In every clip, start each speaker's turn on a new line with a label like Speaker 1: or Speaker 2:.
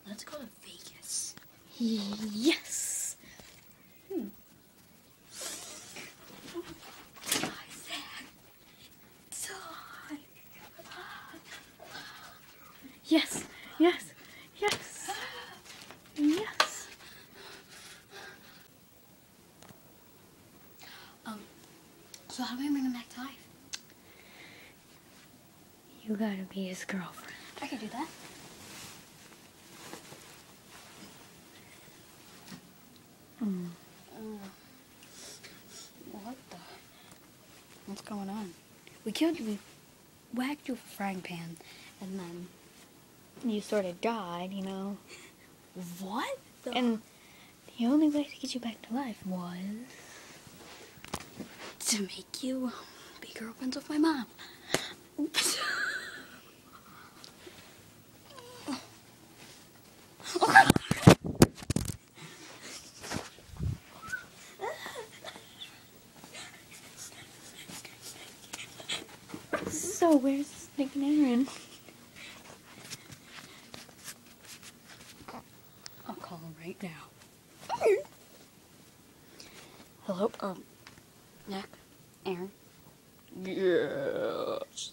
Speaker 1: Let's go to Vegas.
Speaker 2: Yes. Yes. Yes. Yes. Yes.
Speaker 1: So how do we bring him back to life?
Speaker 2: You gotta be his girlfriend.
Speaker 1: I can do that. What the? What's going on? We whacked you with a frying pan, and then...
Speaker 2: You sort of died, you know.
Speaker 1: What?
Speaker 2: And the only way to get you back to life was...
Speaker 1: to make you be girlfriends with my mom. Oops.
Speaker 2: So, where's Nick and Aaron?
Speaker 1: I'll call him right now. Hello? Nick? Aaron? Yes.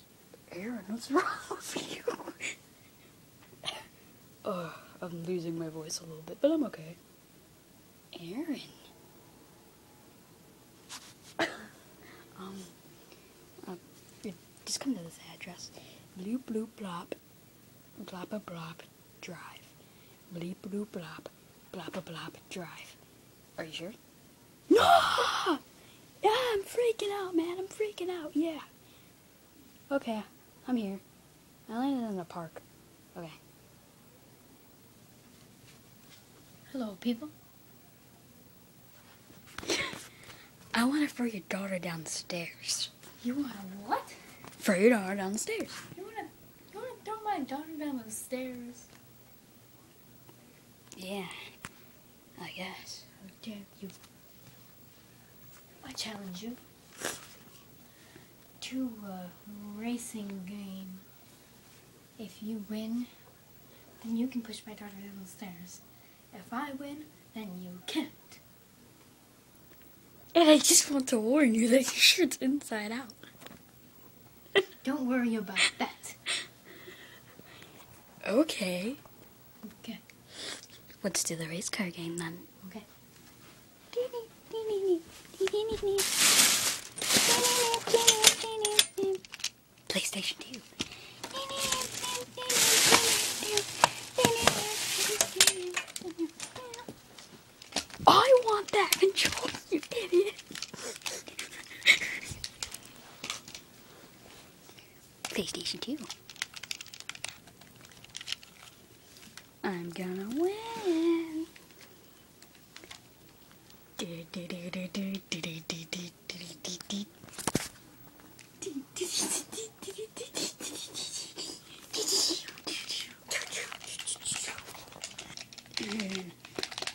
Speaker 1: Aaron, what's wrong with you? I'm losing my voice a little bit, but I'm okay. Aaron. Just come to this address. Bloop bloop blop. Bloppa blop drive. Bleep bloop blop. Bloppa blop drive. Are you sure? No! Yeah, I'm freaking out, man. I'm freaking out. Yeah. Okay, I'm here. I landed in the park. Okay. Hello, people. I want to throw your daughter downstairs.
Speaker 2: You want what?
Speaker 1: Throw your daughter downstairs.
Speaker 2: You wanna throw my daughter down the stairs?
Speaker 1: Yeah, I guess.
Speaker 2: How dare you? I challenge you to a racing game. If you win, then you can push my daughter down the stairs. If I win, then you can't.
Speaker 1: And I just want to warn you that your shirt's inside out.
Speaker 2: Don't worry about that.
Speaker 1: Okay.
Speaker 2: Okay.
Speaker 1: Let's do the race car game then.
Speaker 2: Okay.
Speaker 1: PlayStation 2. I want that controller, you idiot. PlayStation 2. I'm gonna win.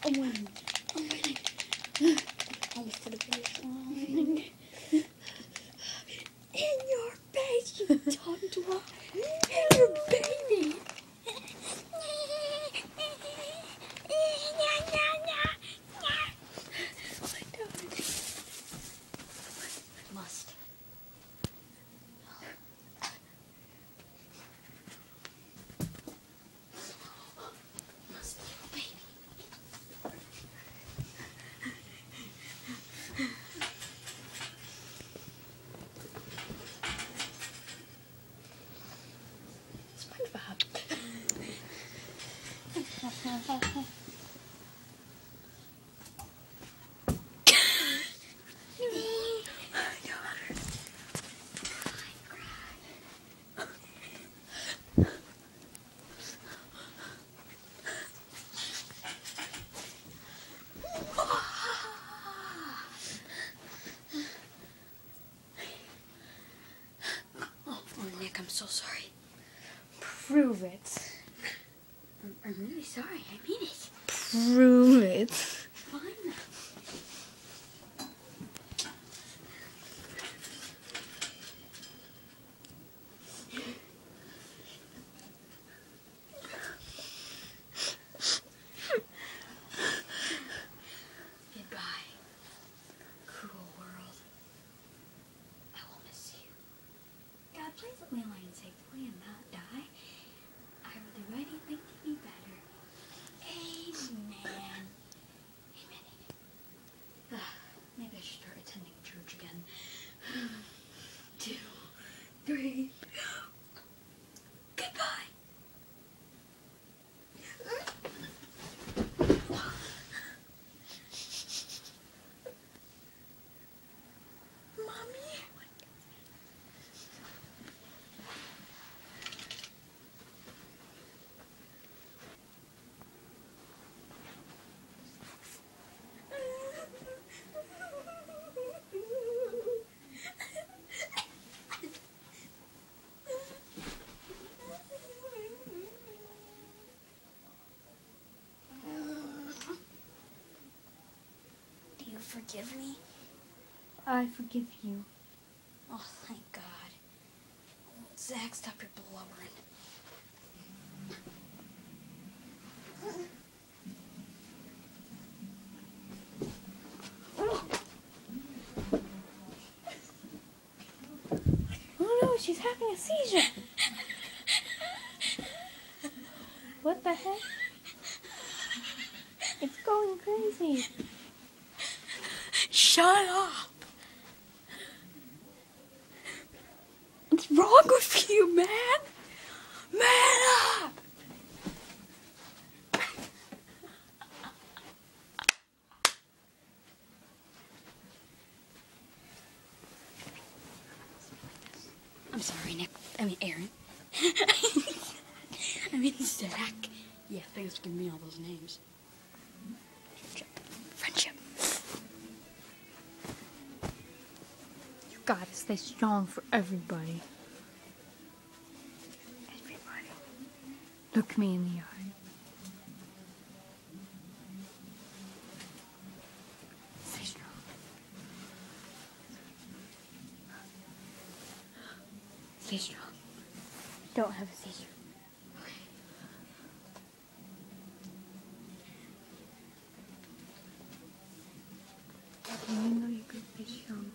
Speaker 1: I'm winning. I'm winning. Almost to the finish line. In your face, you tundra. In your baby. Must. Must, baby. SpongeBob. Nick, I'm so sorry.
Speaker 2: Prove it.
Speaker 1: I'm really sorry. I mean it.
Speaker 2: Prove it.
Speaker 1: Fine. forgive me?
Speaker 2: I forgive you.
Speaker 1: Oh, thank God. Zach, stop your blubbering.
Speaker 2: Oh no, she's having a seizure. What the heck? It's going crazy.
Speaker 1: Shut up! What's wrong with you, man? Man up! I'm sorry, Nick. I mean, Aaron. I mean, Zach. Yeah, thanks for giving me all those names. Friendship.
Speaker 2: You gotta stay strong for everybody. Everybody. Look me in the eye. Stay strong. Stay strong. Don't have a seizure. You know you can stay strong.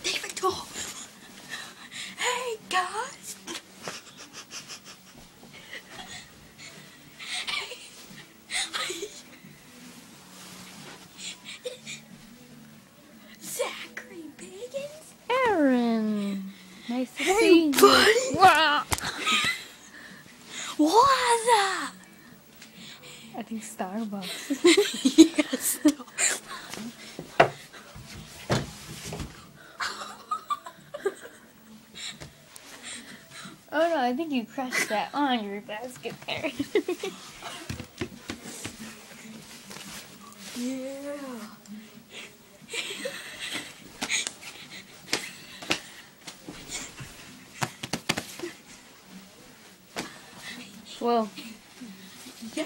Speaker 1: David, go! Hey, guys! Zachary Bagans?
Speaker 2: Aaron! Nice to
Speaker 1: Hey,
Speaker 2: see you.
Speaker 1: buddy!
Speaker 2: Wow.
Speaker 1: What's up?
Speaker 2: I think Starbucks.
Speaker 1: Yes.
Speaker 2: Oh no, I think you crushed that on your basket there.
Speaker 1: Yeah.
Speaker 2: Well,
Speaker 1: Yeah.